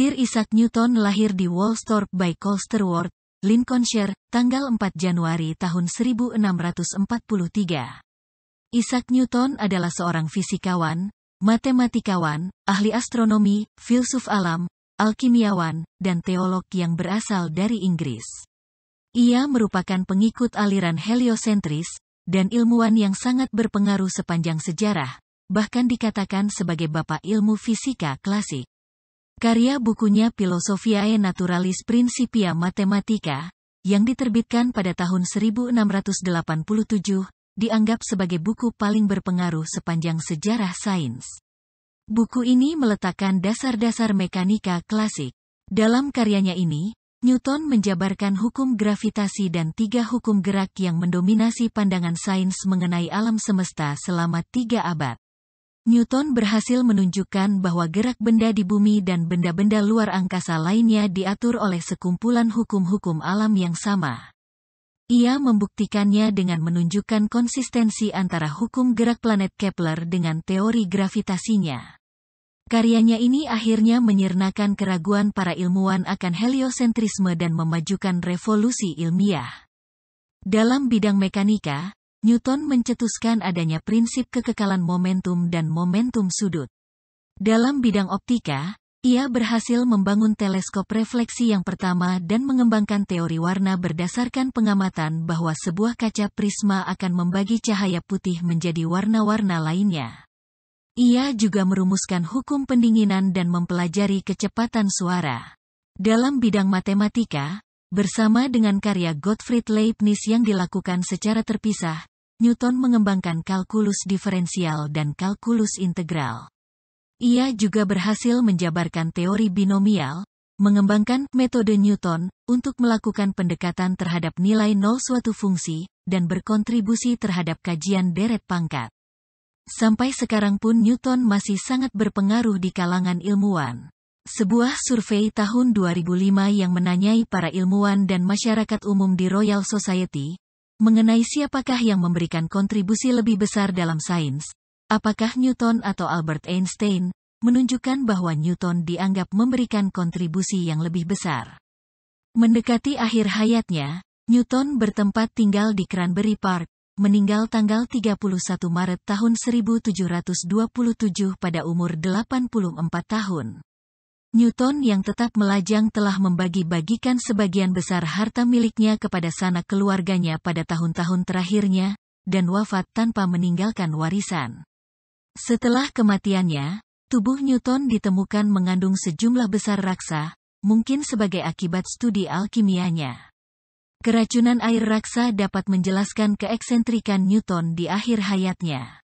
Sir Isaac Newton lahir di Woolsthorpe by Colsterworth, Lincolnshire, tanggal 4 Januari tahun 1643. Isaac Newton adalah seorang fisikawan, matematikawan, ahli astronomi, filsuf alam, alkimiawan, dan teolog yang berasal dari Inggris. Ia merupakan pengikut aliran heliosentris, dan ilmuwan yang sangat berpengaruh sepanjang sejarah, bahkan dikatakan sebagai bapak ilmu fisika klasik. Karya bukunya Philosophiae Naturalis Principia Mathematica, yang diterbitkan pada tahun 1687, dianggap sebagai buku paling berpengaruh sepanjang sejarah sains. Buku ini meletakkan dasar-dasar mekanika klasik. Dalam karyanya ini, Newton menjabarkan hukum gravitasi dan 3 hukum gerak yang mendominasi pandangan sains mengenai alam semesta selama 3 abad. Newton berhasil menunjukkan bahwa gerak benda di bumi dan benda-benda luar angkasa lainnya diatur oleh sekumpulan hukum-hukum alam yang sama. Ia membuktikannya dengan menunjukkan konsistensi antara hukum gerak planet Kepler dengan teori gravitasinya. Karyanya ini akhirnya menyirnakan keraguan para ilmuwan akan heliosentrisme dan memajukan revolusi ilmiah. Dalam bidang mekanika, Newton mencetuskan adanya prinsip kekekalan momentum dan momentum sudut. Dalam bidang optika, ia berhasil membangun teleskop refleksi yang pertama dan mengembangkan teori warna berdasarkan pengamatan bahwa sebuah kaca prisma akan membagi cahaya putih menjadi warna-warna lainnya. Ia juga merumuskan hukum pendinginan dan mempelajari kecepatan suara. Dalam bidang matematika, bersama dengan karya Gottfried Leibniz yang dilakukan secara terpisah, Newton mengembangkan kalkulus diferensial dan kalkulus integral. Ia juga berhasil menjabarkan teori binomial, mengembangkan metode Newton untuk melakukan pendekatan terhadap nilai nol suatu fungsi, dan berkontribusi terhadap kajian deret pangkat. Sampai sekarang pun Newton masih sangat berpengaruh di kalangan ilmuwan. Sebuah survei tahun 2005 yang menanyai para ilmuwan dan masyarakat umum di Royal Society, mengenai siapakah yang memberikan kontribusi lebih besar dalam sains, apakah Newton atau Albert Einstein, menunjukkan bahwa Newton dianggap memberikan kontribusi yang lebih besar. Mendekati akhir hayatnya, Newton bertempat tinggal di Cranberry Park, meninggal tanggal 31 Maret tahun 1727 pada umur 84 tahun. Newton yang tetap melajang telah membagi-bagikan sebagian besar harta miliknya kepada sanak keluarganya pada tahun-tahun terakhirnya, dan wafat tanpa meninggalkan warisan. Setelah kematiannya, tubuh Newton ditemukan mengandung sejumlah besar raksa, mungkin sebagai akibat studi alkimianya. Keracunan air raksa dapat menjelaskan keeksentrikan Newton di akhir hayatnya.